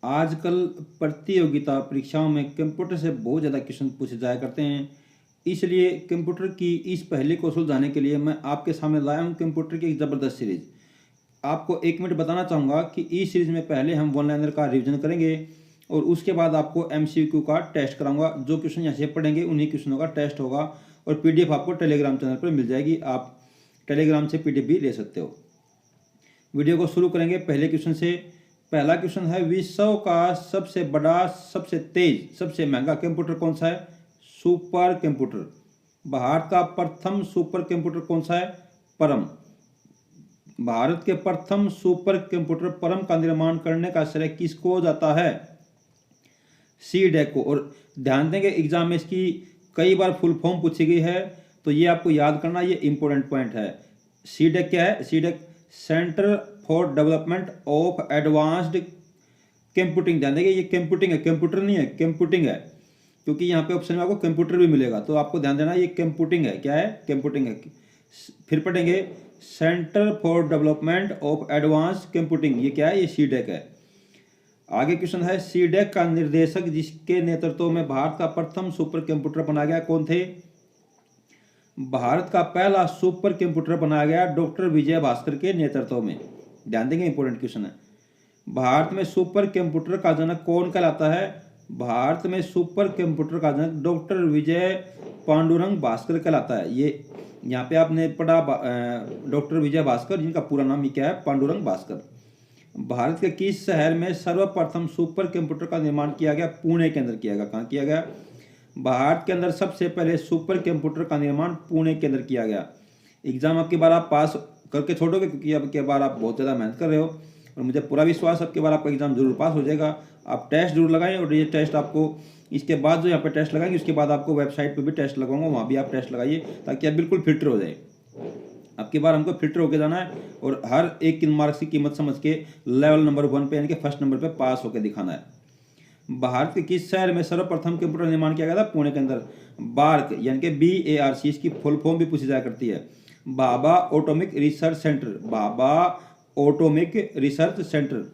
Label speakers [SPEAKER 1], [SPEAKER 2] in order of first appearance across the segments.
[SPEAKER 1] आजकल प्रतियोगिता परीक्षाओं में कंप्यूटर से बहुत ज़्यादा क्वेश्चन पूछे जाया करते हैं। इसलिए कंप्यूटर की इस पहेली को सुलझाने के लिए मैं आपके सामने लाया हूँ कंप्यूटर की एक ज़बरदस्त सीरीज़। आपको 1 मिनट बताना चाहूँगा कि इस सीरीज़ में पहले हम वन लाइनर का रिवीजन करेंगे और उसके बाद आपको एमसीक्यू का टेस्ट कराऊंगा। जो क्वेश्चन यहाँ से पढ़ेंगे उन्हीं क्वेश्चनों का टेस्ट होगा और पीडीएफ आपको टेलीग्राम चैनल पर मिल जाएगी। आप टेलीग्राम से पीडीएफ भी ले सकते हो। वीडियो को शुरू करेंगे पहले क्वेश्चन से। पहला क्वेश्चन है, विश्व का सबसे बड़ा, सबसे तेज, सबसे महंगा कंप्यूटर कौन सा है? Super computer. भारत का प्रथम सुपर कंप्यूटर कौन सा है? परम। भारत के प्रथम सुपर कंप्यूटर परम का निर्माण करने का श्रेय किसको जाता है? सीडेक को। और ध्यान देंगे एग्जाम में इसकी कई बार फुल फॉर्म पूछी गई है, तो ये आपको याद करना, ये इंपॉर्टेंट पॉइंट है। सीडेक क्या है? CDAC centre for development of advanced computing. ध्यान देंगे ये कंप्यूटिंग है, कंप्यूटर नहीं है, कंप्यूटिंग है, क्योंकि यहाँ पे ऑप्शन में आपको कंप्यूटर भी मिलेगा, तो आपको ध्यान देना ये कंप्यूटिंग है। क्या है? कंप्यूटिंग है। फिर पढ़ेंगे centre for development of advance computing, ये क्या है? ये सीडेक है। आगे क्वेश्चन है, सीडेक का निर्देशक जिसके नेतृत्व में भारत का प्रथम सुपर कंप्यूटर बनाया गया कौन थे? भारत का पहला सुपर कंप्यूटर बनाया गया डॉक्टर विजय भास्कर के नेतृत्व में। ध्यान देंगे इंपॉर्टेंट क्वेश्चन है। भारत में सुपर कंप्यूटर का जनक कौन कहलाता है? भारत में सुपर कंप्यूटर का जनक डॉक्टर विजय पांडुरंग भास्कर कहलाता है। ये यहाँ पे आपने पढ़ा डॉक्टर विजय भास्कर, जिनका पूरा नाम ही क्या है? पांडुरंग भास्कर। भारत के किस शहर में सर्वप्रथम सुपर कंप्यूटर का निर्माण किया गया? पुणे के अंदर किया गया। कहाँ किया गया? भारत के अंदर सबसे पहले सुपर कंप्यूटर का निर्माण पुणे के अंदर किया गया। एग्जाम आपकी बार आप पास करके छोड़ोगे, क्योंकि अब की बार आप बहुत ज़्यादा मेहनत कर रहे हो और मुझे पूरा विश्वास अब की बार आपका एग्जाम जरूर पास हो जाएगा। आप टेस्ट जरूर लगाएं और ये टेस्ट आपको इसके बाद जो यहाँ पे टेस्ट लगाएंगे उसके बाद आपको वेबसाइट पे भी टेस्ट लगाऊंगा, वहाँ भी आप टेस्ट लगाइए ताकि आप बिल्कुल फिल्टर हो जाए। अब की बार हमको फिल्टर होकर जाना है और हर एक मार्क्स की कीमत समझ के लेवल नंबर 1 पे यानी कि फर्स्ट नंबर पे पास होकर दिखाना है। भारत के किस शहर में सर्वप्रथम कंप्यूटर निर्माण किया गया था? पुणे के अंदर। बार्क यानी कि BARC, इसकी फुल फॉर्म भी पूछी जाया करती है। Bhabha atomic research centre, Bhabha atomic research centre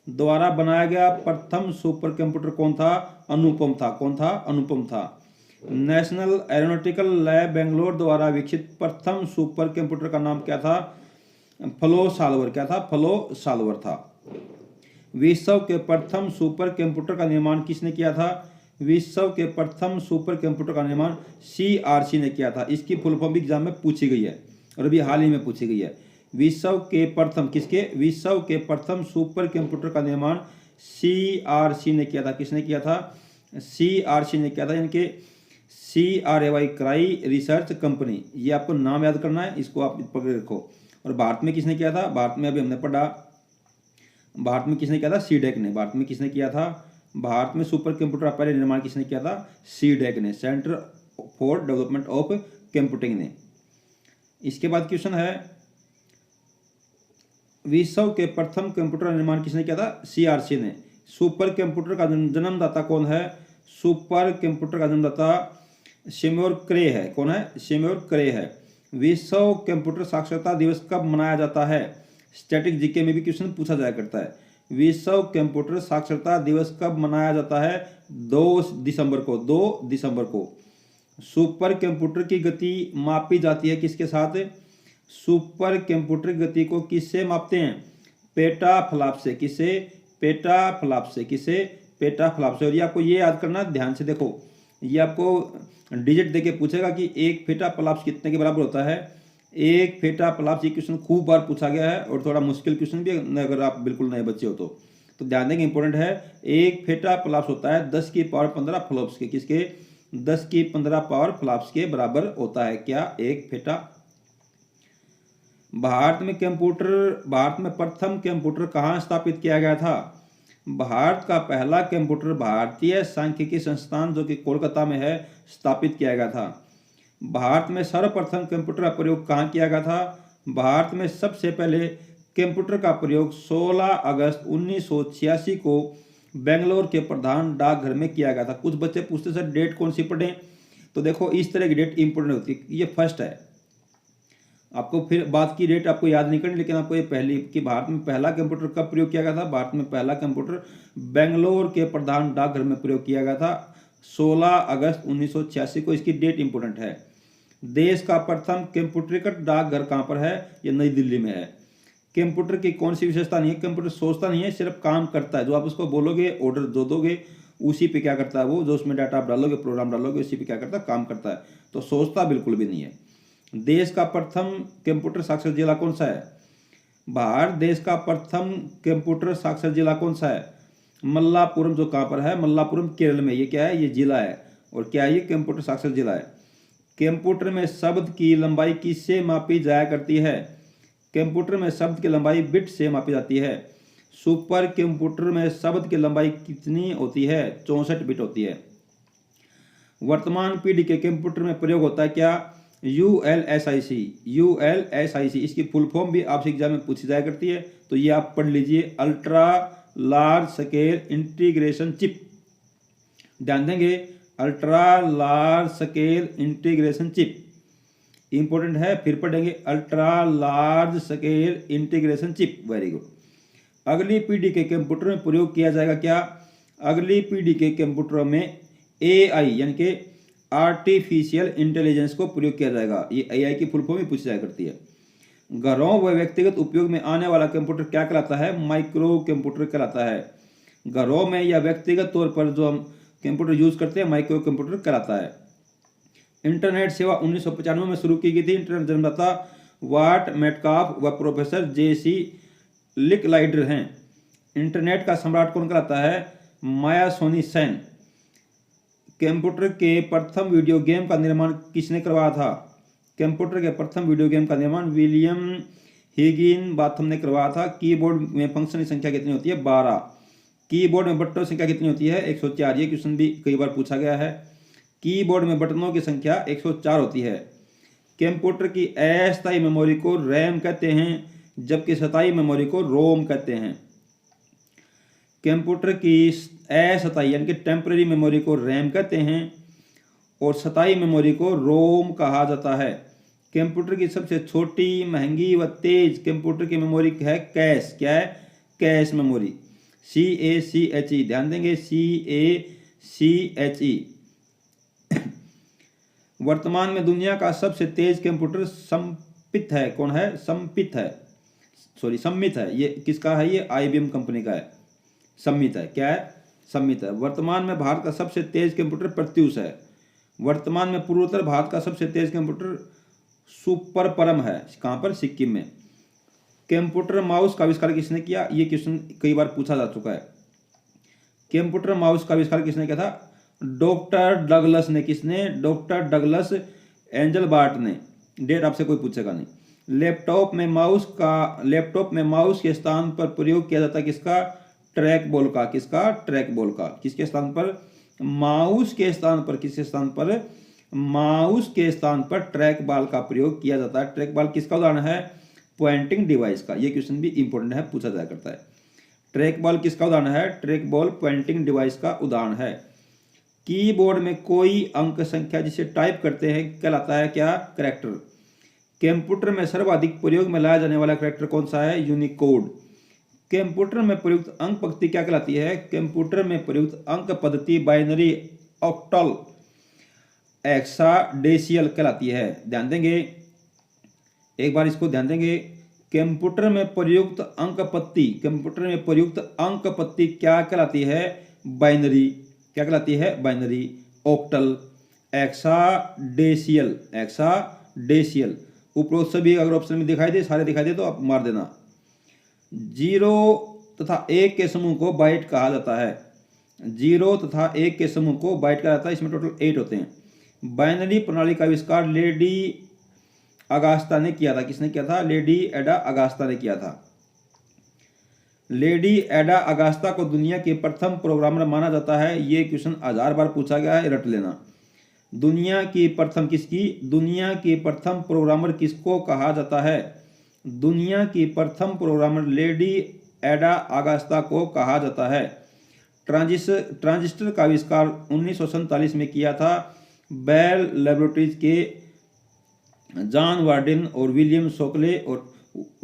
[SPEAKER 1] द्वारा बनाया गया प्रथम सुपर कंप्यूटर कौन था? अनुपम था। कौन था? अनुपम था। नेशनल एरोनॉटिकल लैब बेंगलोर द्वारा विकसित प्रथम सुपर कंप्यूटर का नाम क्या था? Flow solver. क्या था? फ्लो सॉल्वर था। विश्व के प्रथम सुपर कंप्यूटर का निर्माण किसने किया था? विश्व के प्रथम सुपर कंप्यूटर का निर्माण CRC ने किया था। इसकी फुल फॉर्म भी एग्जाम में पूछी गई है और अभी हाल ही में पूछी गई है। विश्व के प्रथम किसके? विश्व के प्रथम सुपर कंप्यूटर का निर्माण CRC ने किया था। किसने किया था? CRC ने किया था, यानी कि CRAY, क्राई रिसर्च कंपनी। ये आपको नाम याद करना है, इसको आप पकड़ रखो। और भारत में किसने किया था? भारत में अभी हमने पढ़ा, भारत में किसने किया था? सीडेक ने। भारत में किसने किया था? भारत में सुपर कंप्यूटर का पहले निर्माण किसने किया था? सीडेक ने, centre for development of computing ने। इसके बाद क्वेश्चन है, विश्व के प्रथम कंप्यूटर निर्माण किसने किया था? CRC ने। सुपर कंप्यूटर का जन्मदाता कौन है? सुपर कंप्यूटर का जन्मदाता सेम्योर क्रे है। कौन है? सेम्योर क्रे है। विश्व कंप्यूटर साक्षरता दिवस कब मनाया जाता है? स्टैटिक जीके में भी क्वेश्चन पूछा जाया करता है। विश्व कंप्यूटर साक्षरता दिवस कब मनाया जाता है? 2 दिसंबर को। 2 दिसंबर को। सुपर कंप्यूटर की गति मापी जाती है किसके साथ? सुपर कंप्यूटर की गति को किससे मापते हैं? पेटाफ्लॉप से। किससे? पेटाफ्लॉप से। किससे? पेटाफ्लॉप से। और ये आपको ये याद करना, ध्यान से देखो, ये आपको डिजिट देके पूछेगा कि एक पेटाफ्लॉप कितने के बराबर होता है। एक पेटाफ्लॉप, ये क्वेश्चन खूब बार पूछा गया है और थोड़ा मुश्किल क्वेश्चन भी, अगर आप बिल्कुल नए बच्चे हो तो ध्यान देंगे, इंपॉर्टेंट है। एक पेटाफ्लॉप होता है 10 की पावर 15 फ्लॉप्स के। किसके? 10 की 15 पावर फ्लॉप्स के बराबर होता है। क्या? एक पेटा। भारत में प्रथम कंप्यूटर कहाँ स्थापित किया गया था? भारत का पहला कंप्यूटर भारतीय सांख्यिकी संस्थान, जो कि कोलकाता में है, स्थापित किया गया था। भारत में सर्वप्रथम कंप्यूटर का प्रयोग कहाँ किया गया था? भारत में सबसे पहले कंप्यूटर का प्रयोग 16 अगस्त 1986 को बेंगलोर के प्रधान डाकघर में किया गया था। कुछ बच्चे पूछते सर डेट कौन सी पढ़ें, तो देखो इस तरह की डेट इंपोर्टेंट होती है। ये फर्स्ट है, आपको फिर बात की डेट आपको याद नहीं करनी, लेकिन आपको ये पहली कि भारत में पहला कंप्यूटर कब प्रयोग किया गया था। भारत में पहला कंप्यूटर बेंगलोर के प्रधान डाकघर में प्रयोग किया गया था 16 अगस्त 1986 को। इसकी डेट इंपोर्टेंट है। देश का प्रथम कंप्यूटरीकृत डाकघर कहाँ पर है, ये नई दिल्ली में है। कंप्यूटर की कौन सी विशेषता नहीं है, कंप्यूटर सोचता नहीं है, सिर्फ काम करता है। जो आप उसको बोलोगे, ऑर्डर जो दोगे, उसी पे क्या करता है वो, जो उसमें डाटा आप डालोगे, प्रोग्राम डालोगे, उसी पे क्या करता है, काम करता है। तो सोचता बिल्कुल भी नहीं है। देश का प्रथम कंप्यूटर साक्षर जिला कौन सा है। भारत देश का प्रथम कंप्यूटर साक्षर जिला कौन सा है, मल्लापुरम। जो कहाँ पर है, मल्लापुरम केरल में। ये क्या है, ये जिला है। और क्या है, ये कंप्यूटर साक्षर जिला है। कंप्यूटर में शब्द की लंबाई किससे मापी जाया करती है। कंप्यूटर में शब्द की लंबाई बिट से मापी जाती है। सुपर कंप्यूटर में शब्द की लंबाई कितनी होती है, 64 बिट होती है। वर्तमान पीढ़ी के कंप्यूटर में प्रयोग होता है क्या, ULSIC। ULSIC इसकी फुल फॉर्म भी आपसे एग्जाम में पूछी जाया करती है, तो ये आप पढ़ लीजिए, ultra large scale integration chip. ध्यान देंगे, ultra large scale integration chip important है। फिर पढ़ेंगे, ultra large scale integration chip. Very good. अगली पीढ़ी के कंप्यूटर में प्रयोग किया जाएगा क्या, अगली पीढ़ी के कंप्यूटरों में AI यानी कि आर्टिफिशियल इंटेलिजेंस को प्रयोग किया जाएगा। ये AI की फुल फॉर्म भी पूछी जाया करती है। घरों व व्यक्तिगत उपयोग में आने वाला कंप्यूटर क्या कहलाता है, माइक्रो कंप्यूटर कहलाता है। घरों में या व्यक्तिगत तौर पर जो हम कंप्यूटर यूज करते हैं, माइक्रो कंप्यूटर कहलाता है। इंटरनेट सेवा 1995 में शुरू की गई थी। इंटरनेट जन्मदाता वाट मेटकाफ व प्रोफेसर JC लिकलाइडर हैं। इंटरनेट का सम्राट कौन कहलाता है, माया सोनी सेन। कंप्यूटर के प्रथम वीडियो गेम का निर्माण किसने करवाया था, कंप्यूटर के प्रथम वीडियो गेम का निर्माण विलियम हिगिनबाथम ने करवाया था। कीबोर्ड में फंक्शन की संख्या कितनी होती है, 12। कीबोर्ड में बटनों की संख्या कितनी होती है, 104। ये क्वेश्चन भी कई बार पूछा गया है। कीबोर्ड में बटनों की संख्या 104 होती है। कंप्यूटर की अस्थायी मेमोरी को रैम कहते हैं, जबकि स्थायी मेमोरी को रोम कहते हैं। कंप्यूटर की अस्थायी यानी कि टेम्पररी मेमोरी को रैम कहते हैं और स्थायी मेमोरी को रोम कहा जाता है। कंप्यूटर की सबसे छोटी, महंगी व तेज कंप्यूटर की मेमोरी है कैश। क्या है, कैश मेमोरी, CACHE। ध्यान देंगे, CACHE। वर्तमान में दुनिया का सबसे तेज कंप्यूटर संपित है। कौन है, संपित है, सॉरी सम्मित है। ये किसका है, ये IBM कंपनी का है। सम्मित है, क्या है, सम्मित है। वर्तमान में भारत का सबसे तेज कंप्यूटर प्रत्यूष है। वर्तमान में पूर्वोत्तर भारत का सबसे तेज कंप्यूटर सुपर परम है। कहाँ पर, सिक्किम में। कंप्यूटर माउस का आविष्कार किसने किया, ये क्वेश्चन कई बार पूछा जा चुका है। कंप्यूटर माउस का आविष्कार किसने किया था, डॉक्टर डगलस ने। किसने, डॉक्टर डगलस एंजलबार्ट ने। डेट आपसे कोई पूछेगा नहीं। लैपटॉप में माउस के स्थान पर प्रयोग किया जाता है किसका, ट्रैक बॉल का। किसका, ट्रैक बॉल का। किसके स्थान पर, माउस के स्थान पर। किसके स्थान पर, माउस के स्थान पर ट्रैक बॉल का प्रयोग किया जाता है। ट्रैक बॉल किसका उदाहरण है, पॉइंटिंग डिवाइस का। ये क्वेश्चन भी इंपॉर्टेंट है, पूछा जाया करता है। ट्रैक बॉल किसका उदाहरण है, ट्रैक बॉल पॉइंटिंग डिवाइस का उदाहरण है। कीबोर्ड में कोई अंक संख्या जिसे टाइप करते हैं कहलाता है क्या, कैरेक्टर। कंप्यूटर में सर्वाधिक प्रयोग में लाया जाने वाला कैरेक्टर कौन सा है, यूनिकोड। कंप्यूटर में प्रयुक्त अंक पद्धति क्या कहलाती है, कंप्यूटर में प्रयुक्त अंक पद्धति बाइनरी, ऑक्टल, हेक्साडेसिमल कहलाती है। ध्यान देंगे, एक बार इसको ध्यान देंगे। कंप्यूटर में प्रयुक्त अंक पद्धति, कंप्यूटर में प्रयुक्त अंक पद्धति क्या कहलाती है, बाइनरी। क्या कहलाती है, बाइनरी, ऑक्टल, हेक्साडेसिमल। हेक्साडेसिमल उपरोक्त सभी अगर ऑप्शन में दिखाई दे, सारे दिखाई दे तो आप मार देना। 0 तथा 1 के समूह को बाइट कहा जाता है। 0 तथा 1 के समूह को बाइट कहा जाता है। इसमें टोटल 8 होते हैं। बाइनरी प्रणाली का आविष्कार लेडी अगास्ता ने किया था। किसने किया था, लेडी एडा अगास्ता ने किया था। लेडी एडा अगास्ता को दुनिया की प्रथम प्रोग्रामर माना जाता है। ये क्वेश्चन 1000 बार पूछा गया है, रट लेना। दुनिया की प्रथम किसकी, दुनिया की प्रथम प्रोग्रामर किसको कहा जाता है, दुनिया की प्रथम प्रोग्रामर लेडी एडा अगास्ता को कहा जाता है। ट्रांजिस्टर का आविष्कार 1947 में किया था बेल लैबोरेटरीज के जॉन वार्डिन और विलियम शोकले और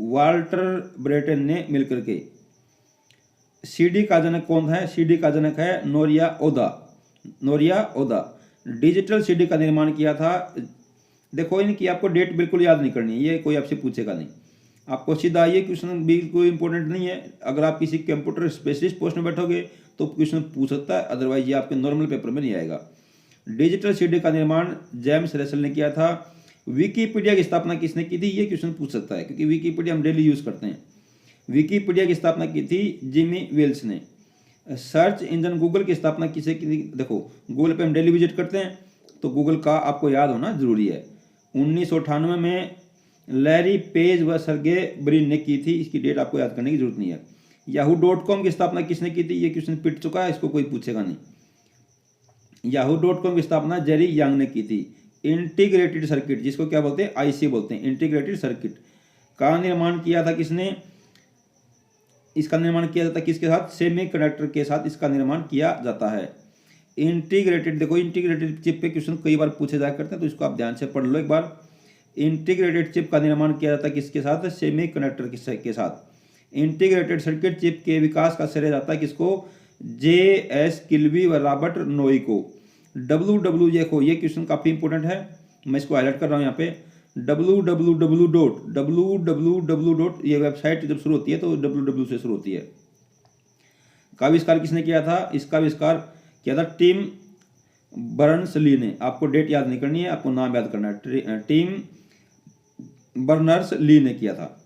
[SPEAKER 1] वाल्टर ब्रेटन ने मिलकर के। सीडी का जनक कौन है? सीडी का जनक है नोरिया ओदा। नोरिया ओदा डिजिटल सीडी का निर्माण किया था। देखो इनकी आपको डेट बिल्कुल याद नहीं करनी है, ये कोई आपसे पूछेगा नहीं। आपको सीधा ये क्वेश्चन भी कोई इंपॉर्टेंट नहीं है। अगर आप किसी कंप्यूटर स्पेशलिस्ट पोस्ट में बैठोगे तो क्वेश्चन पूछ सकता है, अदरवाइज ये आपके नॉर्मल पेपर में नहीं आएगा। डिजिटल सीडी का निर्माण जेम्स रसेल ने किया था। विकीपीडिया की स्थापना किसने की थी? ये क्वेश्चन पूछ सकता है, क्योंकि विकीपीडिया हम डेली यूज करते हैं। विकीपीडिया की स्थापना की थी जिमी वेल्स ने। सर्च इंजन गूगल की स्थापना किसे की थी? देखो गूगल पे हम डेली विजिट करते हैं, तो गूगल का आपको याद होना जरूरी है। 1998 में लैरी पेज व सर्गे ब्रिन ने की थी। इसकी डेट आपको याद करने की जरूरत नहीं है। yahoo.com की स्थापना किसने की थी? ये क्वेश्चन पिट चुका है, इसको कोई पूछेगा नहीं। yahoo.com की स्थापना जेरी यांग ने की थी। इंटीग्रेटेड सर्किट, जिसको क्या बोलते हैं? आईसी बोलते हैं। इंटीग्रेटेड सर्किट का निर्माण किया था किसने? इसका निर्माण किया जाता है किसके साथ? सेमीकंडक्टर के साथ इसका निर्माण किया जाता है। इंटीग्रेटेड, देखो इंटीग्रेटेड चिप पे क्वेश्चन कई बार पूछे जाया करते हैं, तो इसको आप ध्यान से पढ़ लो एक बार। इंटीग्रेटेड चिप का निर्माण किया जाता है किसके साथ? सेमीकंडक्टर के साथ। इंटीग्रेटेड सर्किट चिप के विकास का श्रेय जाता है किसको? जे.एस. किल्बी व रॉबर्ट नोई को। डब्ल्यू देखो ये क्वेश्चन काफी इंपॉर्टेंट है, मैं इसको हाईलाइट कर रहा हूँ यहाँ पे। www. ये वेबसाइट जब शुरू होती है तो www से शुरू होती है। का आविष्कार किसने किया था? इसका आविष्कार किया था टिम बर्नर्स ली ने। आपको डेट याद नहीं करनी है, आपको नाम याद करना है। टिम बर्नर्स ली ने किया था।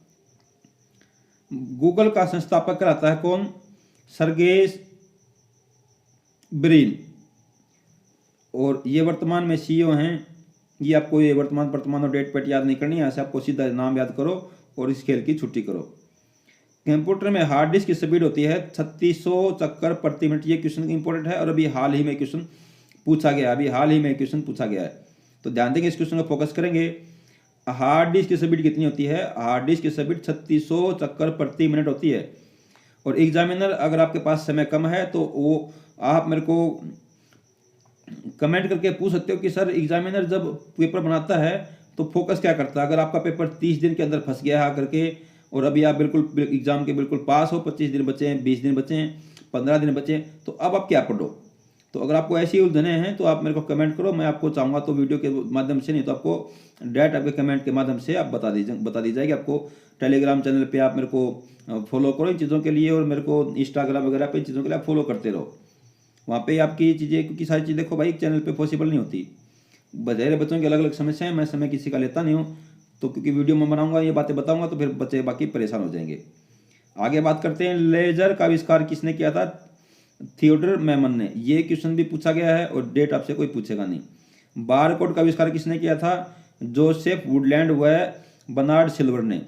[SPEAKER 1] गूगल का संस्थापक कहलाता है कौन? Sergey Brin. और ये वर्तमान में सीईओ हैं। ये आपको ये वर्तमान और डेट पेट याद नहीं करनी है, ऐसे आपको सीधा नाम याद करो और इस खेल की छुट्टी करो। कंप्यूटर में हार्ड डिस्क की स्पीड होती है 3600 चक्कर प्रति मिनट। ये क्वेश्चन इंपॉर्टेंट है और अभी हाल ही में क्वेश्चन पूछा गया है, तो ध्यान देंगे, इस क्वेश्चन को फोकस करेंगे। हार्ड डिस्क की स्पीड कितनी होती है? हार्ड डिस्क की स्पीड 3600 चक्कर प्रति मिनट होती है। और एग्जामिनर अगर आपके पास समय कम है तो वो आप मेरे को कमेंट करके पूछ सकते हो कि सर एग्जामिनर जब पेपर बनाता है तो फोकस क्या करता है? अगर आपका पेपर 30 दिन के अंदर फंस गया है करके और अभी आप बिल्कुल एग्जाम के बिल्कुल पास हो, 25 दिन बचे हैं, 20 दिन बचे हैं, 15 दिन बचे हैं, तो अब आप क्या पढ़ो? तो अगर आपको ऐसी उलझने हैं तो आप मेरे को कमेंट करो। मैं आपको चाहूँगा तो वीडियो के माध्यम से, नहीं तो आपको डायरेक्ट आपके कमेंट के माध्यम से आप बता दी जाएगी। आपको टेलीग्राम चैनल पे आप मेरे को फॉलो करो इन चीज़ों के लिए, और मेरे को इंस्टाग्राम वगैरह पे इन चीज़ों के लिए आप फॉलो करते रहो। वहाँ पे आपकी चीज़ें, क्योंकि सारी चीज़ देखो भाई चैनल पे पॉसिबल नहीं होती। बधेरे बच्चों की अलग अलग समस्याएं, मैं समय किसी का लेता नहीं हूँ, तो क्योंकि वीडियो में बनाऊंगा ये बातें बताऊंगा तो फिर बच्चे बाकी परेशान हो जाएंगे। आगे बात करते हैं, लेजर का आविष्कार किसने किया था? थियोडर मैमन ने। ये क्वेश्चन भी पूछा गया है और डेट आपसे कोई पूछेगा नहीं। बारकोड का आविष्कार किसने किया था? जोसेफ वुडलैंड व बर्नार्ड सिल्वर ने।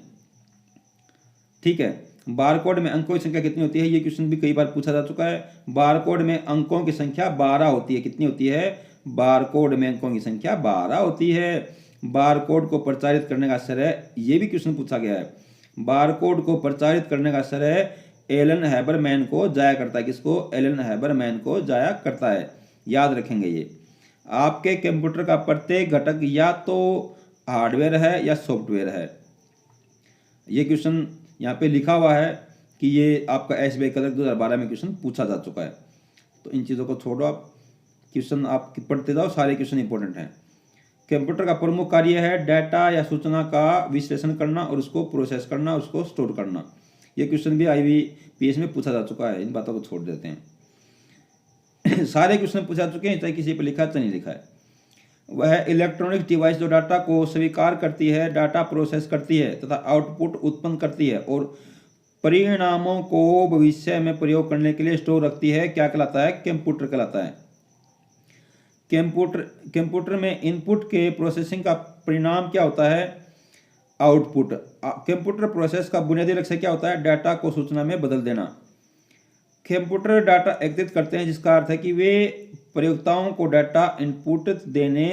[SPEAKER 1] ठीक है, बारकोड में अंकों की संख्या कितनी होती है? ये क्वेश्चन भी कई बार पूछा जा चुका है। बारकोड में अंकों की संख्या 12 होती है। कितनी होती है? बारकोड में अंकों की संख्या 12 होती है। बारकोड को प्रचारित करने का श्रेय, ये भी क्वेश्चन पूछा गया है, बारकोड को प्रचारित करने का श्रेय एलन हैबरमैन को जाया करता है। किसको? एलन हैबरमैन को जाया करता है। याद रखेंगे ये। आपके कंप्यूटर का प्रत्येक घटक या तो हार्डवेयर है या सॉफ्टवेयर है। ये क्वेश्चन यहाँ पे लिखा हुआ है कि ये आपका SBI क्लर्क 2012 में क्वेश्चन पूछा जा चुका है। तो इन चीज़ों को छोड़ो, आप क्वेश्चन आप पढ़ते जाओ, सारे क्वेश्चन इंपॉर्टेंट हैं। कंप्यूटर का प्रमुख कार्य है डाटा या सूचना का विश्लेषण करना और उसको प्रोसेस करना, उसको स्टोर करना। ये क्वेश्चन भी IBPS में पूछा जा चुका है, इन बातों को छोड़ देते हैं। सारे क्वेश्चन पूछा चुके हैं, चाहे किसी पर लिखा है चाहे नहीं लिखा है। वह इलेक्ट्रॉनिक डिवाइस जो डाटा को स्वीकार करती है, डाटा प्रोसेस करती है तथा आउटपुट उत्पन्न करती है और परिणामों को भविष्य में प्रयोग करने के लिए स्टोर रखती है, क्या कहलाता है? कंप्यूटर कहलाता है। कंप्यूटर में इनपुट के प्रोसेसिंग का परिणाम क्या होता है? आउटपुट। कंप्यूटर प्रोसेस का बुनियादी लक्ष्य क्या होता है? डाटा को सूचना में बदल देना। कंप्यूटर डाटा एकत्रित करते हैं, जिसका अर्थ है कि वे प्रयोक्ताओं को डाटा इनपुट देने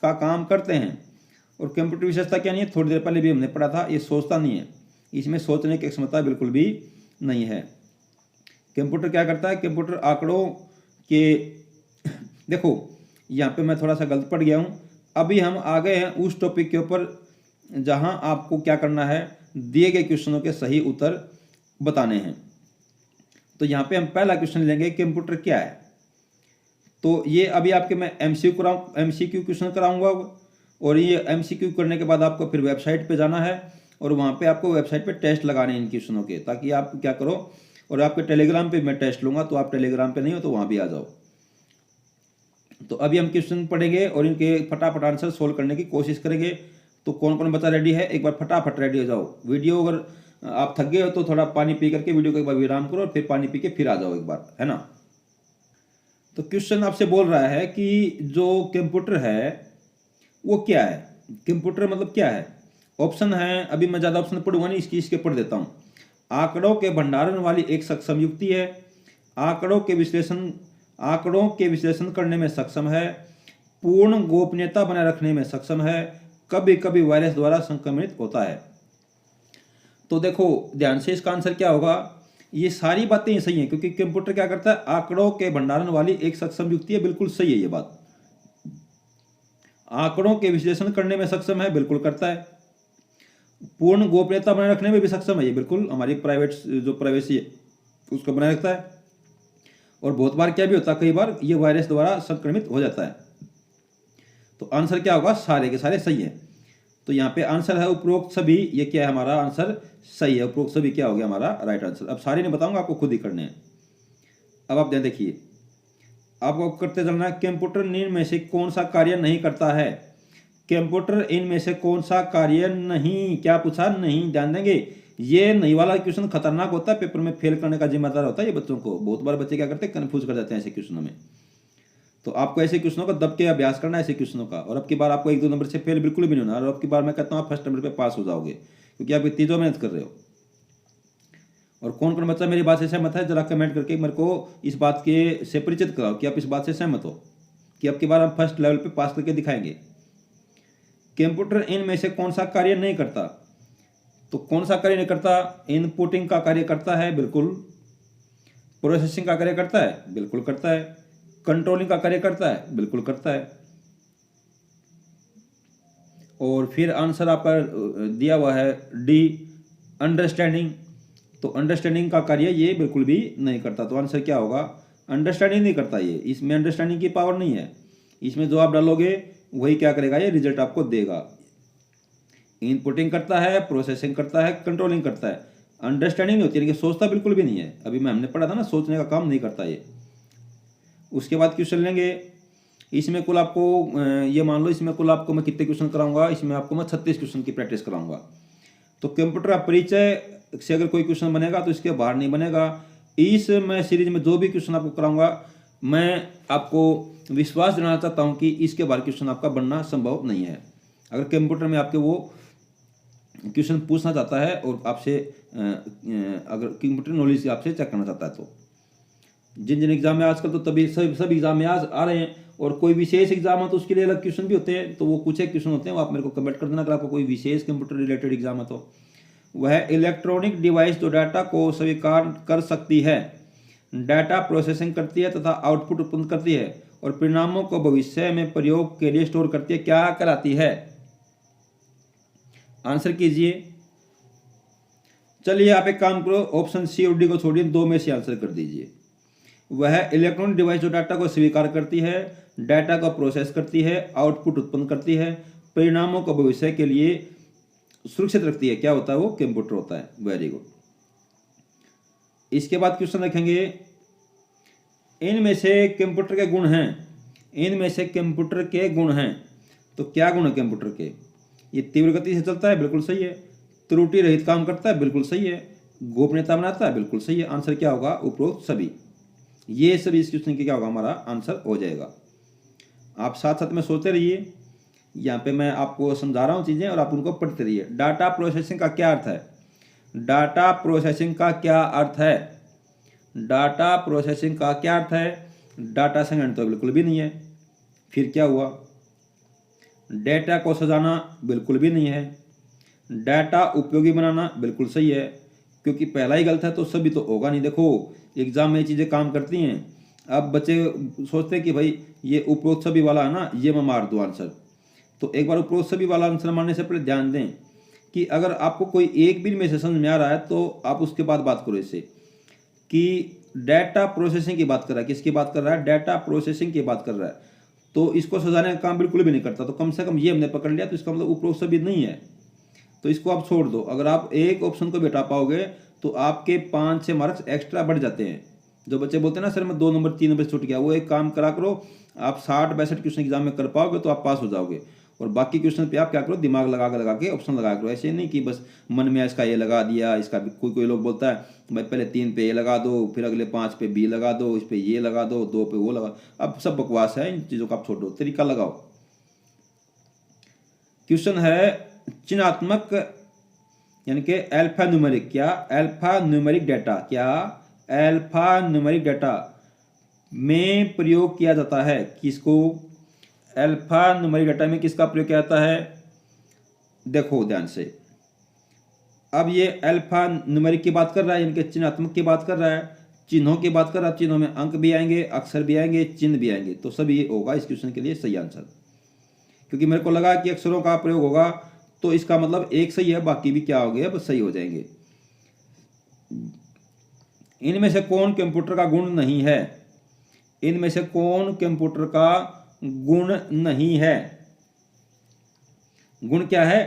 [SPEAKER 1] का काम करते हैं। और कंप्यूटर विशेषता क्या नहीं है? थोड़ी देर पहले भी हमने पढ़ा था, ये सोचता नहीं है, इसमें सोचने की क्षमता बिल्कुल भी नहीं है। कंप्यूटर क्या करता है? कंप्यूटर आंकड़ों के देखो यहाँ पे मैं थोड़ा सा गलत पढ़ गया हूँ। अभी हम आ गए हैं उस टॉपिक के ऊपर जहां आपको क्या करना है, दिए गए क्वेश्चनों के सही उत्तर बताने हैं। तो यहाँ पे हम पहला क्वेश्चन लेंगे, कंप्यूटर क्या है। तो ये अभी आपके मैं एमसीक्यू क्वेश्चन कराऊंगा, और ये एमसीक्यू करने के बाद आपको फिर वेबसाइट पे जाना है और वहाँ पे आपको वेबसाइट पे टेस्ट लगाने हैं इन क्वेश्चनों के, ताकि आप क्या करो, और आपके टेलीग्राम पे मैं टेस्ट लूंगा, तो आप टेलीग्राम पे नहीं हो तो वहाँ भी आ जाओ। तो अभी हम क्वेश्चन पढ़ेंगे और इनके फटाफट आंसर सोल्व करने की कोशिश करेंगे। तो कौन कौन बच्चा रेडी है, एक बार फटाफट रेडी हो जाओ। वीडियो अगर आप थक गए हो तो थोड़ा पानी पी करके वीडियो को एक बार विराम करो और फिर पानी पी के फिर आ जाओ एक बार, है ना। तो क्वेश्चन आपसे बोल रहा है कि जो कंप्यूटर है वो क्या है, कंप्यूटर मतलब क्या है। ऑप्शन है, अभी मैं ज़्यादा ऑप्शन पढ़ूंगा नहीं, इसके पढ़ देता हूँ। आंकड़ों के भंडारण वाली एक सक्षम युक्ति है, आंकड़ों के विश्लेषण करने में सक्षम है, पूर्ण गोपनीयता बनाए रखने में सक्षम है, कभी कभी वायरस द्वारा संक्रमित होता है। तो देखो ध्यान से, इसका आंसर क्या होगा। ये सारी बातें सही हैं, क्योंकि कंप्यूटर क्या करता है, आंकड़ों के भंडारण वाली एक सक्षम युक्ति है, बिल्कुल सही है ये बात। आंकड़ों के विश्लेषण करने में सक्षम है, बिल्कुल करता है। पूर्ण गोपनीयता बनाए रखने में भी सक्षम है, ये बिल्कुल हमारी जो प्राइवेसी है उसको बनाए रखता है। और बहुत बार क्या भी होता है, कई बार ये वायरस द्वारा संक्रमित हो जाता है। तो आंसर क्या होगा, सारे के सारे सही है। तो यहाँ पे आंसर है उपरोक्त सभी, ये क्या है हमारा आंसर सही है। उपरोक्त सभी क्या हो गया हमारा राइट आंसर। अब सारे नहीं बताऊंगा, आपको खुद ही करने हैं। अब आप देखिए, आपको करते चलना है। कंप्यूटर इनमें से कौन सा कार्य नहीं करता है, कंप्यूटर इनमें से कौन सा कार्य नहीं, क्या पूछा, नहीं। ध्यान देंगे, ये नहीं वाला क्वेश्चन खतरनाक होता है, पेपर में फेल करने का जिम्मेदार होता है ये बच्चों को। बहुत बार बच्चे क्या करते हैं, कंफ्यूज कर जाते हैं ऐसे क्वेश्चनों में। तो आपको ऐसे क्वेश्चनों का दब के अभ्यास करना है, ऐसे क्वेश्चनों का। और अब की बार आपको 1-2 नंबर से फेल बिल्कुल भी नहीं होना, और अब की बार मैं कहता हूँ आप फर्स्ट नंबर पे पास हो जाओगे, क्योंकि आप इतनी जो मेहनत कर रहे हो। और कौन कौन बच्चा मेरी बात से सहमत है, जरा कमेंट करके मेरे को इस बात के से परिचित कराओ कि आप इस बात से सहमत हो कि अब की बार हम फर्स्ट लेवल पे पास करके दिखाएंगे। कंप्यूटर इनमें से कौन सा कार्य नहीं करता, तो कौन सा कार्य नहीं करता, इनपुटिंग का कार्य करता है, बिल्कुल। प्रोसेसिंग का कार्य करता है, बिल्कुल करता है। कंट्रोलिंग का कार्य करता है, बिल्कुल करता है। और फिर आंसर आपका दिया हुआ है डी, अंडरस्टैंडिंग। तो अंडरस्टैंडिंग का कार्य ये बिल्कुल भी नहीं करता। तो आंसर क्या होगा, अंडरस्टैंडिंग नहीं करता ये, इसमें अंडरस्टैंडिंग की पावर नहीं है। इसमें जो आप डालोगे वही क्या करेगा, ये रिजल्ट आपको देगा। इनपुटिंग करता है, प्रोसेसिंग करता है, कंट्रोलिंग करता है, अंडरस्टैंडिंग नहीं होती, यानी कि सोचता बिल्कुल भी नहीं है। अभी मैं हमने पढ़ा था ना, सोचने का काम नहीं करता ये। उसके बाद क्वेश्चन लेंगे। इसमें कुल आपको ये मान लो, इसमें कुल आपको मैं कितने क्वेश्चन कराऊंगा, इसमें आपको मैं 36 क्वेश्चन की प्रैक्टिस कराऊंगा। तो कंप्यूटर परिचय से अगर कोई क्वेश्चन बनेगा तो इसके बाहर नहीं बनेगा। इस मैं सीरीज में जो भी क्वेश्चन आपको कराऊंगा, मैं आपको विश्वास दिलाना चाहता हूं कि इसके बाहर क्वेश्चन आपका बनना संभव नहीं है। अगर कंप्यूटर में आपके वो क्वेश्चन पूछना चाहता है और आपसे अगर कंप्यूटर नॉलेज आपसे चेक करना चाहता है, तो जिन जिन एग्जाम में आजकल तो तभी सब एग्जाम में आज आ रहे हैं, और कोई विशेष एग्जाम है तो उसके लिए अलग क्वेश्चन भी होते हैं। तो वो कुछ एक क्वेश्चन होते हैं, वो आप मेरे को कमेंट कर देना अगर आपको कोई विशेष कंप्यूटर रिलेटेड एग्जाम है। तो वह इलेक्ट्रॉनिक डिवाइस जो डाटा को स्वीकार कर सकती है, डाटा प्रोसेसिंग करती है तथा आउटपुट उत्पन्न करती है, और परिणामों को भविष्य में प्रयोग के लिए स्टोर करती है, क्या कहलाती है। आंसर कीजिए। चलिए आप एक काम करो, ऑप्शन सी और डी को छोड़िए, दो में से आंसर कर दीजिए। वह इलेक्ट्रॉनिक डिवाइस जो डाटा को स्वीकार करती है, डाटा को प्रोसेस करती है, आउटपुट उत्पन्न करती है, परिणामों को भविष्य के लिए सुरक्षित रखती है, क्या होता है वो, कंप्यूटर होता है। Very good. इसके बाद क्वेश्चन रखेंगे, इनमें से कंप्यूटर के गुण हैं, इनमें से कंप्यूटर के गुण हैं। तो क्या गुण है कंप्यूटर के, ये तीव्र गति से चलता है, बिल्कुल सही है। त्रुटि रहित काम करता है, बिल्कुल सही है। गोपनीयता बनाता है, बिल्कुल सही है। आंसर क्या होगा, उपरोक्त सभी। ये सभी इस क्वेश्चन के क्या होगा, हमारा आंसर हो जाएगा। आप साथ साथ में सोचते रहिए, यहाँ पे मैं आपको समझा रहा हूँ चीज़ें और आप उनको पढ़ते रहिए। डाटा प्रोसेसिंग का क्या अर्थ है, डाटा प्रोसेसिंग का क्या अर्थ है, डाटा प्रोसेसिंग का क्या अर्थ है। डाटा संग्रहण तो बिल्कुल भी नहीं है। फिर क्या हुआ, डेटा को सजाना बिल्कुल भी नहीं है। डाटा उपयोगी बनाना बिल्कुल सही है, क्योंकि पहला ही गलत है तो सभी तो होगा नहीं। देखो एग्जाम में ये चीज़ें काम करती हैं। अब बच्चे सोचते हैं कि भाई ये उपरोक्त सभी वाला है ना, ये मैं मार दूँ आंसर। तो एक बार उपरोक्त सभी वाला आंसर मानने से पहले ध्यान दें कि अगर आपको कोई एक भी में से समझ में आ रहा है तो आप उसके बाद बात करो इससे कि डाटा प्रोसेसिंग की बात कर रहा है। किसकी बात कर रहा है? डाटा प्रोसेसिंग की बात कर रहा है। तो इसको सजाने का काम बिल्कुल भी नहीं करता। तो कम से कम ये हमने पकड़ लिया, तो इसका मतलब उपरोक्त सभी नहीं है, तो इसको आप छोड़ दो। अगर आप एक ऑप्शन को बैठा पाओगे तो आपके 5-6 मार्क्स एक्स्ट्रा बढ़ जाते हैं। जो बच्चे बोलते हैं ना सर मैं 2 नंबर 3 नंबर छूट गया, वो एक काम करा करो, आप 60-62 क्वेश्चन एग्जाम में कर पाओगे तो आप पास हो जाओगे। और बाकी क्वेश्चन पे आप क्या करो, दिमाग लगा के ऑप्शन लगा करो। ऐसे नहीं कि बस मन में इसका ये लगा दिया, इसका कोई लोग बोलता है भाई पहले 3 पे ये लगा दो, फिर अगले 5 पे बी लगा दो, इस पे ये लगा दो, 2 पे वो लगा। अब सब बकवास है, इन चीज़ों का आप छोड़ो, तरीका लगाओ। क्वेश्चन है चिन्हात्मक यानी कि अल्फा न्यूमेरिक, क्या अल्फा न्यूमेरिक डाटा, क्या अल्फा न्यूमेरिक डाटा में प्रयोग किया जाता है। किसको? अल्फा न्यूमेरिक डाटा में किसका प्रयोग किया जाता है? देखो ध्यान से, अब ये अल्फा न्यूमेरिक की बात कर रहा है, यानी कि चिन्हात्मक की बात कर रहा है, चिन्हों की बात कर रहा है। चिन्हों में अंक भी आएंगे, अक्षर भी आएंगे, चिन्ह भी आएंगे, तो सब ये होगा इस क्वेश्चन के लिए सही आंसर। क्योंकि मेरे को लगा कि अक्षरों का प्रयोग होगा तो इसका मतलब एक सही है, बाकी भी क्या हो गए, अब सही हो जाएंगे। इनमें से कौन कंप्यूटर का गुण नहीं है? इनमें से कौन कंप्यूटर का गुण नहीं है? गुण क्या है?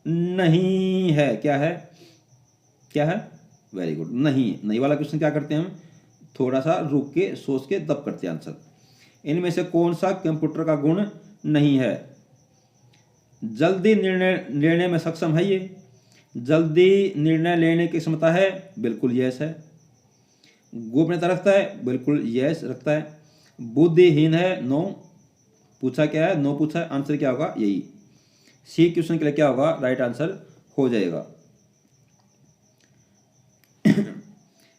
[SPEAKER 1] नहीं है। क्या है? क्या है? वेरी गुड, नहीं। नहीं वाला क्वेश्चन क्या करते हैं हम, थोड़ा सा रुक के सोच के तब करते हैं आंसर। इनमें से कौन सा कंप्यूटर का गुण नहीं है? जल्दी निर्णय लेने में सक्षम है ये? जल्दी निर्णय लेने की क्षमता है? बिल्कुल यस है। गोपनीयता रखता है? बिल्कुल यस रखता है। बुद्धिहीन है? नो। पूछा क्या है? नो पूछा है। आंसर क्या होगा? यही। सी क्वेश्चन के लिए क्या होगा? राइट आंसर हो जाएगा।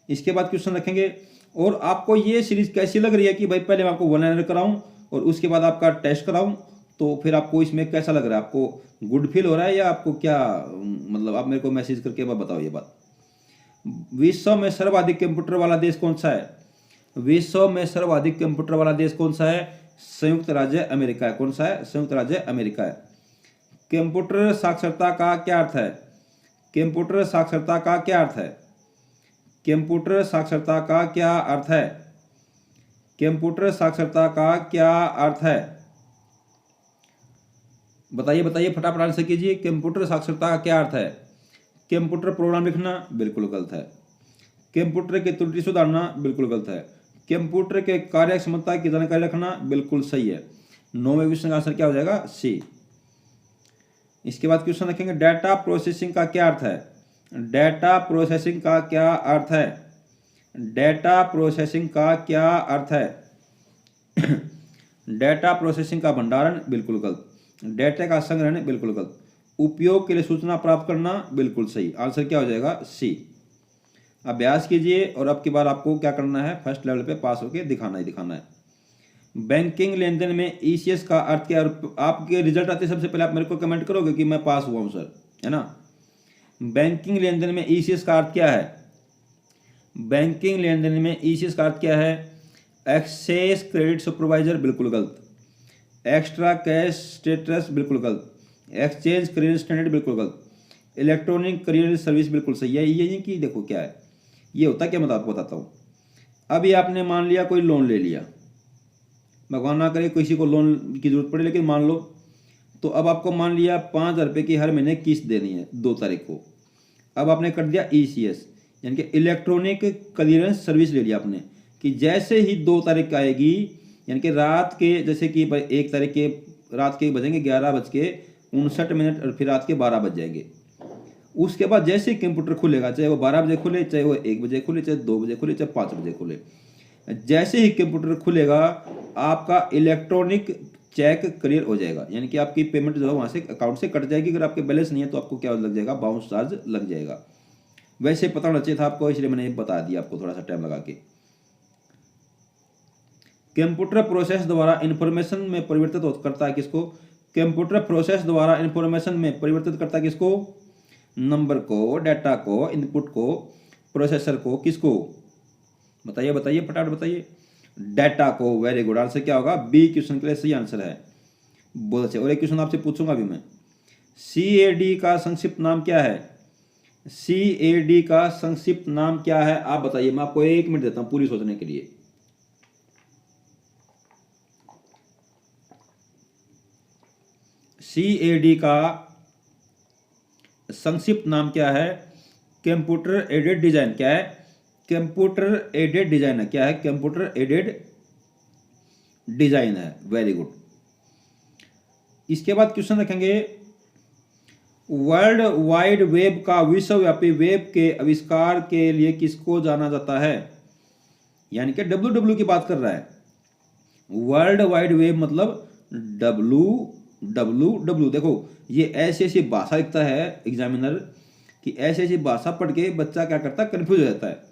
[SPEAKER 1] इसके बाद क्वेश्चन रखेंगे, और आपको ये सीरीज कैसी लग रही है कि भाई पहले मैं आपको वन लाइनर कराऊं और उसके बाद आपका टेस्ट कराऊं, तो फिर आपको इसमें कैसा लग रहा है? आपको गुड फील हो रहा है या आपको क्या, मतलब आप मेरे को मैसेज करके बताओ ये बात। विश्व में सर्वाधिक कंप्यूटर वाला देश कौन सा है? विश्व में सर्वाधिक कंप्यूटर वाला देश कौन सा है? संयुक्त राज्य अमेरिका है। कौन सा है? संयुक्त राज्य अमेरिका है। कंप्यूटर साक्षरता का क्या अर्थ है? कंप्यूटर साक्षरता का क्या अर्थ है? कंप्यूटर साक्षरता का क्या अर्थ है? कंप्यूटर साक्षरता का क्या अर्थ है? बताइए बताइए, फटाफट आंसर कीजिए। कंप्यूटर साक्षरता का क्या अर्थ है? कंप्यूटर प्रोग्राम लिखना? बिल्कुल गलत है। कंप्यूटर की त्रुटि सुधारना? बिल्कुल गलत है। कंप्यूटर के कार्य क्षमता की जानकारी रखना? बिल्कुल सही है। 9वें क्वेश्चन का आंसर क्या हो जाएगा? सी। इसके बाद क्वेश्चन रखेंगे, डाटा प्रोसेसिंग का क्या अर्थ है? डाटा प्रोसेसिंग का क्या अर्थ है? डाटा प्रोसेसिंग का क्या अर्थ है? डाटा प्रोसेसिंग का भंडारण? बिल्कुल गलत। डाटा का संग्रहण? बिल्कुल गलत। उपयोग के लिए सूचना प्राप्त करना? बिल्कुल सही। आंसर क्या हो जाएगा? सी। अभ्यास कीजिए और अब की बार आपको क्या करना है, फर्स्ट लेवल पे पास होके दिखाना ही दिखाना है। बैंकिंग लेन देन में ईसीएस का अर्थ क्या है? आपके रिजल्ट आते सबसे पहले आप मेरे को कमेंट करोगे कि मैं पास हुआ हूं सर, है ना। बैंकिंग लेन देन में ईसीएस का अर्थ क्या है? बैंकिंग लेन देन में ईसीएस का अर्थ क्या है? Access credit supervisor? बिल्कुल गलत। Extra cash status? बिल्कुल गलत। Exchange career standard? बिल्कुल गलत। Electronic career service? बिल्कुल सही है। ये नहीं कि देखो क्या है, ये होता क्या, मैं आपको बताता हूँ। अभी आपने मान लिया कोई लोन ले लिया, भगवान ना करे किसी को लोन की जरूरत पड़े, लेकिन मान लो, तो अब आपको मान लिया 5,000 रुपये की हर महीने किस्त देनी है 2 तारीख को। अब आपने कर दिया ईसीएस यानी कि इलेक्ट्रॉनिक क्लियरेंस सर्विस ले लिया आपने, कि जैसे ही 2 तारीख आएगी, यानी कि रात के, जैसे कि 1 तारीख के रात के बजेंगे 11:59 और फिर रात के 12 बज जाएंगे। उसके बाद जैसे ही कंप्यूटर खुलेगा, चाहे वो 12 बजे खुले, चाहे वो 1 बजे खुले, चाहे 2 बजे खुले, चाहे 5 बजे खुले, जैसे ही कंप्यूटर खुलेगा आपका इलेक्ट्रॉनिक चेक क्लियर हो जाएगा, यानी कि आपकी पेमेंट जो है वहाँ से अकाउंट से कट जाएगी। अगर आपके बैलेंस नहीं है तो आपको क्या लग जाएगा? बाउंस चार्ज लग जाएगा। वैसे पता होना चाहिए था आपको, इसलिए मैंने बता दिया आपको थोड़ा सा टाइम लगा के। कंप्यूटर प्रोसेस द्वारा इंफॉर्मेशन में परिवर्तित करता है किसको? कंप्यूटर प्रोसेस द्वारा इंफॉर्मेशन में परिवर्तित करता है किसको? नंबर को, डाटा को, इनपुट को, प्रोसेसर को, किसको? बताइए बताइए, फटाफट बताइए। डाटा को। Very good. आंसर क्या होगा? बी क्वेश्चन के लिए सही आंसर है। बहुत अच्छे। और एक क्वेश्चन आपसे पूछूंगा अभी मैं, CAD का संक्षिप्त नाम क्या है? CAD का संक्षिप्त नाम क्या है आप बताइए। मैं आपको 1 मिनट देता हूं पूरी सोचने के लिए। CAD का संक्षिप्त नाम क्या है? Computer aided design. क्या है? कंप्यूटर एडेड डिजाइन है। क्या है? कंप्यूटर एडेड डिजाइन है। Very good. इसके बाद क्वेश्चन रखेंगे, वर्ल्ड वाइड वेब का विश्वव्यापी वेब के आविष्कार के लिए किसको जाना जाता है? यानी कि WWW की बात कर रहा है। वर्ल्ड वाइड वेब मतलब WWW। देखो ये ऐसी ऐसी भाषा लिखता है एग्जामिनर कि ऐसी ऐसी भाषा पढ़ के बच्चा क्या करता है, कंफ्यूज हो जाता है।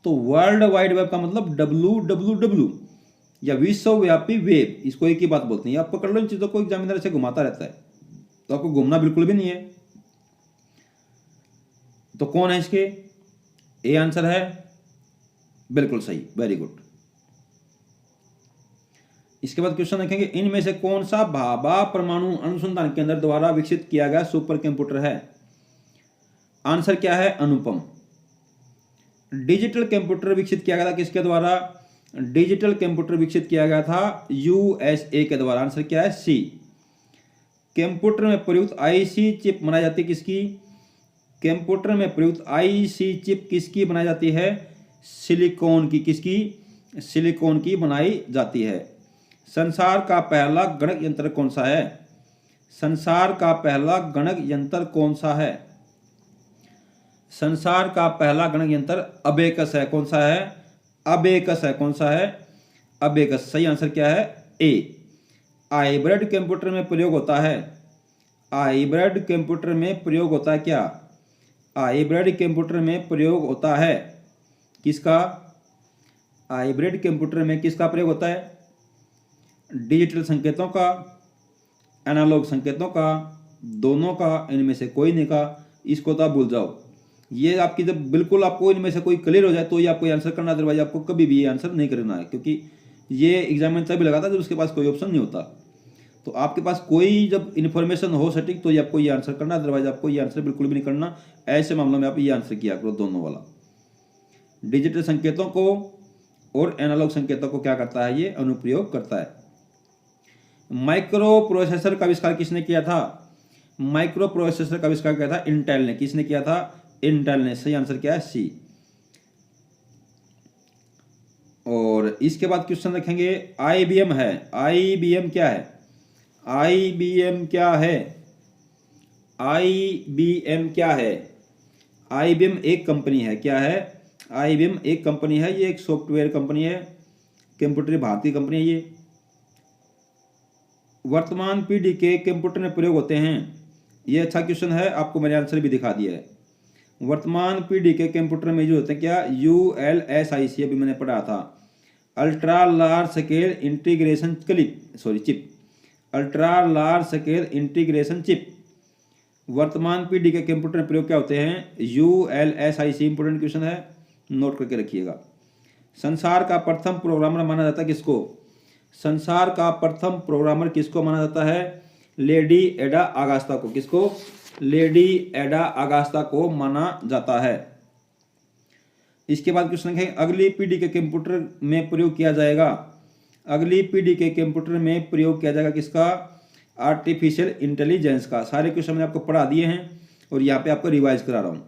[SPEAKER 1] तो वर्ल्ड वाइड वेब का मतलब WWW या विश्वव्यापी वेब, इसको एक ही बात बोलते हैं। आप पकड़ लो इन चीजों को, एग्जामिनर से घुमाता रहता है तो आपको घूमना बिल्कुल भी नहीं है। तो कौन है इसके? ए आंसर है, बिल्कुल सही, वेरी गुड। इसके बाद क्वेश्चन रखेंगे, इनमें से कौन सा भाभा परमाणु अनुसंधान केंद्र द्वारा विकसित किया गया सुपर कंप्यूटर है? आंसर क्या है? अनुपम। डिजिटल कंप्यूटर विकसित किया गया था किसके द्वारा? डिजिटल कंप्यूटर विकसित किया गया था USA के द्वारा। आंसर क्या है? सी। कंप्यूटर में प्रयुक्त IC चिप बनाई जाती है किसकी? कंप्यूटर में प्रयुक्त IC चिप किसकी बनाई जाती है? सिलिकॉन की। किसकी? सिलिकॉन की बनाई जाती है। संसार का पहला गणक यंत्र कौन सा है? संसार का पहला गणक यंत्र कौन सा है? संसार का पहला गणक यंत्र अबेकस है। कौन सा है? अबेकस है। कौन सा है? अबेकस। सही आंसर क्या है? ए। हाइब्रिड कंप्यूटर में प्रयोग होता है। हाइब्रिड कंप्यूटर में प्रयोग होता है क्या? हाइब्रिड कंप्यूटर में प्रयोग होता है किसका? हाइब्रिड कंप्यूटर में किसका प्रयोग होता है? डिजिटल संकेतों का, एनालॉग संकेतों का, दोनों का, इनमें से कोई नहीं का। इसको तो आप भूल जाओ। ये आपकी जब बिल्कुल आपको इनमें से कोई क्लियर हो जाए तो ये आपको आंसर करना, अदरवाइज आपको कभी भी ये आंसर नहीं करना है, क्योंकि ये एग्जामिनर तभी लगाता है जब उसके पास कोई ऑप्शन नहीं होता। तो आपके पास कोई जब इन्फॉर्मेशन हो सटीक तो ये आपको ये आंसर करना, अदरवाइज आपको ये आंसर बिल्कुल भी नहीं करना। ऐसे मामलों में आप ये आंसर किया करो, दोनों वाला। डिजिटल संकेतों को और एनालॉग संकेतों को क्या करता है? ये अनुप्रयोग करता है। माइक्रो प्रोसेसर का आविष्कार किसने किया था? माइक्रो प्रोसेसर का आविष्कार किया था इंटेल ने। किसने किया था? इंटेल ने। सही आंसर क्या है? सी। और इसके बाद क्वेश्चन रखेंगे, IBM है। IBM क्या है? IBM क्या है? IBM क्या है? IBM एक कंपनी है। क्या है? IBM एक कंपनी है। ये एक सॉफ्टवेयर कंपनी है, कंप्यूटर भारतीय कंपनी है ये। वर्तमान पीढ़ी के कंप्यूटर में प्रयोग होते हैं। ये अच्छा क्वेश्चन है, आपको मैंने आंसर भी दिखा दिया है। वर्तमान पीढ़ी के कंप्यूटर में जो होते हैं क्या? ULSIC अभी मैंने पढ़ा था, ultra large scale integration chip. Ultra large scale integration chip. वर्तमान पीढ़ी के कंप्यूटर में प्रयोग क्या होते हैं? ULSIC। इंपोर्टेंट क्वेश्चन है, नोट करके रखिएगा। संसार का प्रथम प्रोग्रामर माना जाता है किसको? संसार का प्रथम प्रोग्रामर किसको माना जाता है? लेडी एडा अगास्ता को। किसको? लेडी एडा अगास्ता को माना जाता है। इसके बाद क्वेश्चन है, अगली पीढ़ी के कंप्यूटर में प्रयोग किया जाएगा। अगली पीढ़ी के कंप्यूटर में प्रयोग किया जाएगा किसका? आर्टिफिशियल इंटेलिजेंस का। सारे क्वेश्चन मैंने आपको पढ़ा दिए हैं और यहाँ पे आपको रिवाइज करा रहा हूँ।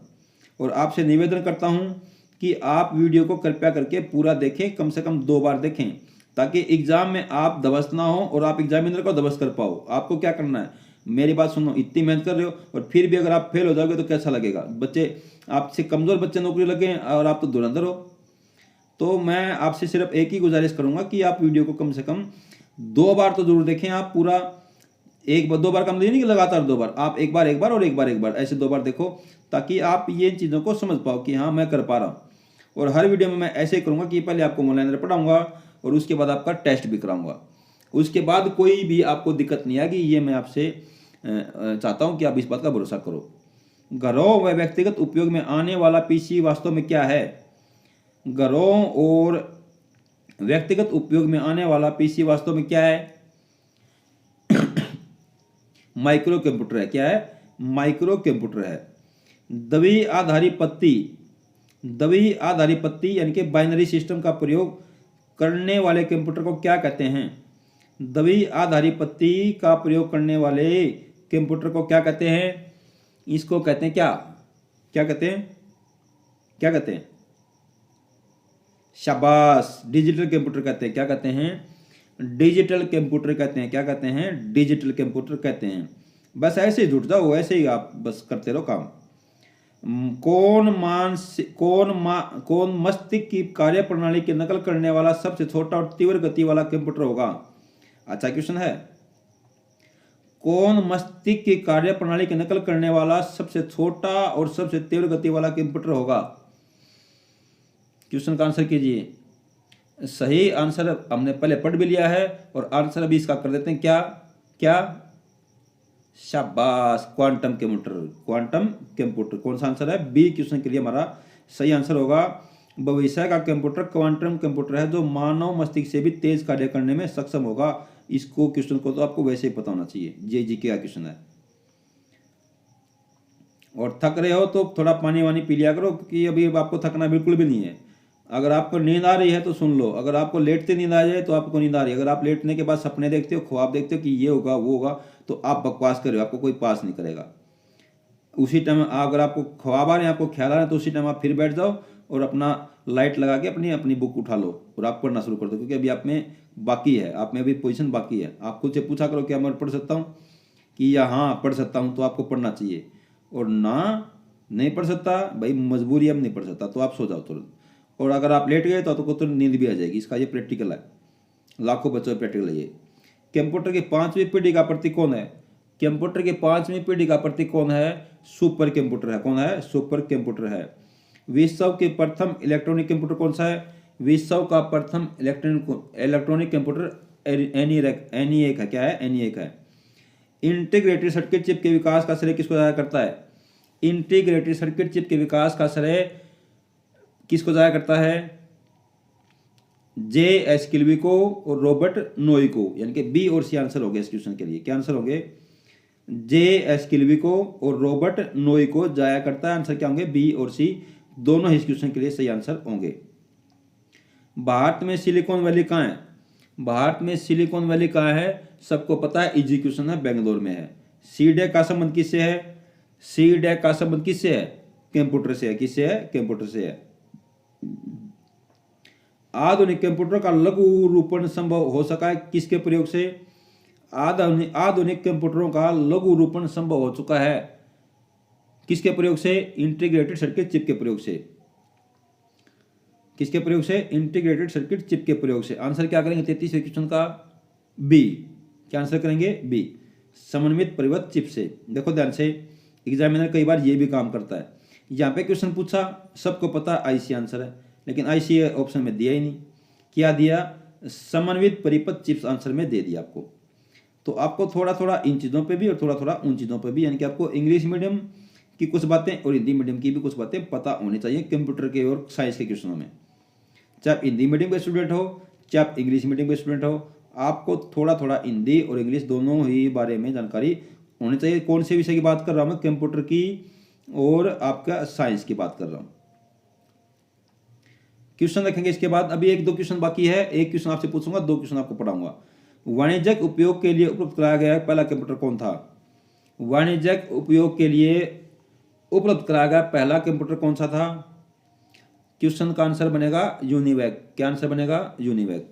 [SPEAKER 1] और आपसे निवेदन करता हूँ कि आप वीडियो को कृपया करके पूरा देखें, कम से कम 2 बार देखें, ताकि एग्जाम में आप ध्वस्त ना हो और आप एग्जामिनर को ध्वस्त कर पाओ। आपको क्या करना है, मेरी बात सुनो, इतनी मेहनत कर रहे हो और फिर भी अगर आप फेल हो जाओगे तो कैसा लगेगा? बच्चे आपसे कमजोर बच्चे नौकरी लगे और आप तो धुरंधर हो। तो मैं आपसे सिर्फ एक ही गुजारिश करूंगा कि आप वीडियो को कम से कम 2 बार तो जरूर देखें। आप पूरा 2 बार का मतलब नहीं कि लगातार 2 बार, आप एक बार और एक बार ऐसे 2 बार देखो, ताकि आप ये चीज़ों को समझ पाओ कि हाँ मैं कर पा रहा हूँ। और हर वीडियो में मैं ऐसे ही करूँगा कि पहले आपको ऑनलाइन पढ़ाऊँगा और उसके बाद आपका टेस्ट भी कराऊँगा। उसके बाद कोई भी आपको दिक्कत नहीं आएगी। ये मैं आपसे चाहता हूँ कि आप इस बात का भरोसा करो। घरों व व्यक्तिगत उपयोग में आने वाला PC वास्तव में क्या है? घरों और व्यक्तिगत उपयोग में आने वाला PC वास्तव में क्या है? माइक्रो कंप्यूटर है। क्या है? माइक्रो कंप्यूटर है। द्वि आधारी पत्ती यानी कि बाइनरी सिस्टम का प्रयोग करने वाले कंप्यूटर को क्या कहते हैं? द्वि आधारी पत्ती का प्रयोग करने वाले कंप्यूटर को क्या कहते हैं? इसको कहते हैं क्या? क्या कहते हैं? क्या कहते हैं? शाबाश, डिजिटल कंप्यूटर कहते हैं। क्या कहते हैं? डिजिटल कंप्यूटर कहते हैं। क्या कहते हैं? डिजिटल कंप्यूटर कहते हैं। बस ऐसे ही जुट जाओ, ऐसे ही आप बस करते रहो काम। कौन मस्तिष्क की कार्य प्रणाली की नकल करने वाला सबसे छोटा और तीव्र गति वाला कंप्यूटर होगा? अच्छा क्वेश्चन है। कौन मस्तिष्क की कार्य प्रणाली की नकल करने वाला सबसे छोटा और सबसे तीव्र गति वाला कंप्यूटर होगा? क्वेश्चन का आंसर कीजिए। सही आंसर हमने पहले पढ़ भी लिया है और आंसर अभी इसका कर देते हैं। क्या? क्या? शाबाश, क्वांटम कंप्यूटर। क्वांटम कंप्यूटर कौन सा आंसर है? बी क्वेश्चन के लिए हमारा सही आंसर होगा। भविष्य का कंप्यूटर क्वांटम कंप्यूटर है जो मानव मस्तिष्क से भी तेज कार्य करने में सक्षम होगा। इसको क्वेश्चन को तो आपको वैसे ही पता होना चाहिए, जीके का क्वेश्चन है। और थक रहे हो तो थोड़ा पानी वानी पी लिया करो, क्योंकि अभी आपको थकना बिल्कुल भी नहीं है। अगर आपको नींद आ रही है तो सुन लो, अगर आपको लेटते नींद आ जाए तो आपको नींद आ रही है, अगर आप लेटने के बाद सपने देखते हो, ख्वाब देखते हो कि ये होगा वो होगा, तो आप बकवास कर रहे हो, आपको कोई पास नहीं करेगा। उसी टाइम अगर आपको ख्वाब आ रहे हैं, आपको ख्याल आ रहे हैं, तो उसी टाइम आप फिर बैठ जाओ और अपना लाइट लगा के अपनी बुक उठा लो और आप पढ़ना शुरू कर दो, क्योंकि अभी आप में बाकी है, आप में अभी पोजीशन बाकी है। आप खुद से पूछा करो क्या मैं पढ़ सकता हूँ, कि या हाँ पढ़ सकता हूँ, तो आपको पढ़ना चाहिए। और ना नहीं पढ़ सकता भाई, मजबूरी है, नहीं पढ़ सकता तो आप सो जाओ तुरंत। और अगर आप लेट गए तो आपको तुरंत नींद भी आ जाएगी। इसका ये प्रैक्टिकल है, लाखों बच्चों का प्रैक्टिकल है ये। कंप्यूटर की 5वीं पीढ़ी का प्रतीक कौन है? कंप्यूटर की 5वीं पीढ़ी का प्रतीक कौन है? सुपर कंप्यूटर है। कौन है? सुपर कंप्यूटर है। विश्व के प्रथम इलेक्ट्रॉनिक कंप्यूटर कौन सा है? विश्व का प्रथम इलेक्ट्रॉनिक कंप्यूटर ENIAC है। क्या है? ENIAC है। इंटीग्रेटेड सर्किट चिप के विकास का श्रेय किसको जाया करता है? इंटीग्रेटेड सर्किट चिप के विकास का श्रेय किसको जाया करता है? J.S. किल्वी को और रॉबर्ट नोई को, यानी कि बी और सी आंसर हो गया इस क्वेश्चन के लिए। क्या आंसर होंगे? J.S. किल्वी को और रॉबर्ट नोई को जाया करता है। आंसर क्या होंगे? बी और सी दोनों इस क्वेश्चन के लिए सही आंसर होंगे। भारत में सिलिकॉन वैली कहाँ है? भारत में सिलिकॉन वैली कहाँ है? सबको पता है, इजी क्वेश्चन है, बेंगलोर में है। C.DAC का संबंध किससे है? C.DAC का संबंध किससे है? कंप्यूटर से है। किससे है? कंप्यूटर से है। आधुनिक कंप्यूटर का लघु रूपण संभव हो सका है किसके प्रयोग से? आधुनिक कंप्यूटरों का लघु रूपण संभव हो चुका है किसके प्रयोग से? इंटीग्रेटेड सर्किट चिप के प्रयोग से। किसके प्रयोग से? इंटीग्रेटेड सर्किट चिप के प्रयोग से। आंसर क्या करेंगे 33वें क्वेश्चन का? बी। क्या आंसर करेंगे? बी, समन्वित परिवर्त चिप से। देखो ध्यान से, एग्जामिनर कई बार ये भी काम करता है। यहाँ पे क्वेश्चन पूछा, सबको पता आईसी आंसर है, लेकिन आईसी ऑप्शन में दिया ही नहीं। क्या दिया? समन्वित परिपथ चिप्स आंसर में दे दिया आपको। तो आपको थोड़ा थोड़ा इन चीज़ों पे भी और थोड़ा थोड़ा उन चीज़ों पे भी, यानी कि आपको इंग्लिश मीडियम की कुछ बातें और हिंदी मीडियम की भी कुछ बातें पता होनी चाहिए कंप्यूटर के और साइंस के क्वेश्चनों में। चाहे आप हिंदी मीडियम के स्टूडेंट हो, चाहे आप इंग्लिश मीडियम के स्टूडेंट हो, आपको थोड़ा थोड़ा हिंदी और इंग्लिश दोनों ही बारे में जानकारी होनी चाहिए। कौन से विषय की बात कर रहा हूँ मैं? कंप्यूटर की और आपका साइंस की बात कर रहा हूँ। क्वेश्चन रखेंगे इसके बाद। अभी 1-2 क्वेश्चन बाकी है। एक क्वेश्चन आपसे पूछूंगा, 2 क्वेश्चन आपको पढ़ाऊंगा। वाणिज्यिक उपयोग के लिए उपलब्ध कराया गया पहला कंप्यूटर कौन था? वाणिज्यिक उपयोग के लिए उपलब्ध कराया गया पहला कंप्यूटर कौन सा था? क्वेश्चन का आंसर बनेगा यूनिवैक। क्या आंसर बनेगा? यूनिवैक।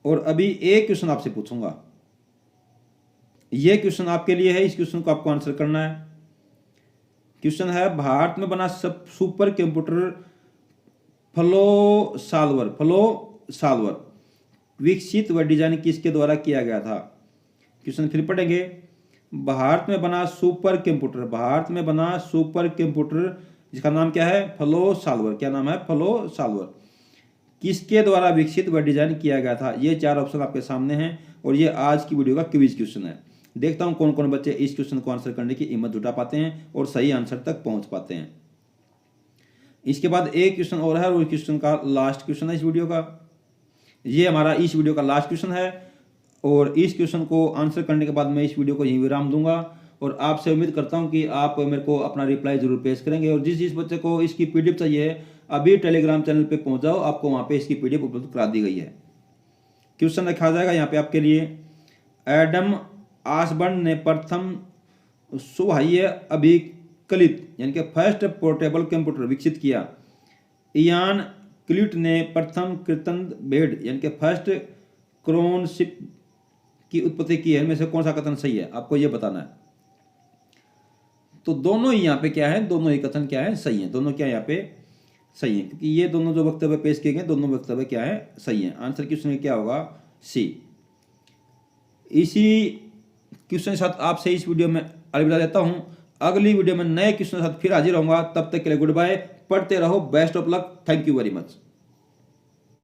[SPEAKER 1] और अभी एक क्वेश्चन आपसे पूछूंगा, यह क्वेश्चन आपके लिए है, इस क्वेश्चन को आपको आंसर करना है। क्वेश्चन है, भारत में बना सुपर कंप्यूटर फ्लो सॉल्वर विकसित व डिजाइन किसके द्वारा किया गया था? क्वेश्चन फिर पढ़ेंगे। भारत में बना सुपर कंप्यूटर जिसका नाम क्या है? Flow solver. क्या नाम है? फ्लो सॉल्वर किसके द्वारा विकसित व डिजाइन किया गया था? ये 4 ऑप्शन आपके सामने हैं और ये आज की वीडियो का क्विज क्वेश्चन है। देखता हूं कौन कौन बच्चे इस क्वेश्चन को आंसर करने की हिम्मत जुटा पाते हैं और सही आंसर तक पहुंच पाते हैं। इसके बाद एक क्वेश्चन और है और क्वेश्चन का लास्ट क्वेश्चन है इस वीडियो का। ये हमारा इस वीडियो का लास्ट क्वेश्चन है और इस क्वेश्चन को आंसर करने के बाद मैं इस वीडियो को यहीं विराम दूंगा और आपसे उम्मीद करता हूं कि आप मेरे को अपना रिप्लाई जरूर पेश करेंगे। और जिस बच्चे को इसकी पीडीएफ चाहिए है अभी टेलीग्राम चैनल पे पहुंच जाओ, आपको वहां पे इसकी पीडीएफ उपलब्ध करा दी गई है। क्वेश्चन रखा जाएगा यहाँ पे आपके लिए। एडम आसबर्न ने प्रथम सुबाह्य अभिकलित यानी कि फर्स्ट पोर्टेबल कंप्यूटर विकसित किया। इयान क्लिट ने प्रथम कृत्रिम बेड यानी कि फर्स्ट क्रोनशिप की उत्पत्ति की है। इनमें से कौन सा कथन सही है, आपको यह बताना है। तो दोनों ही यहाँ पे क्या है, दोनों ही कथन क्या है, सही है। दोनों क्या यहाँ पे सही है, क्योंकि ये दोनों जो वक्तव्य पेश किए गए दोनों वक्तव्य क्या है, सही है। आंसर क्वेश्चन क्या होगा, सी। इसी क्वेश्चन के साथ आपसे इस वीडियो में अलविदा देता हूं। अगली वीडियो में नए क्वेश्चन के साथ फिर हाजिर होऊंगा। तब तक के लिए गुड बाय। पढ़ते रहो। Best of luck. Thank you very much.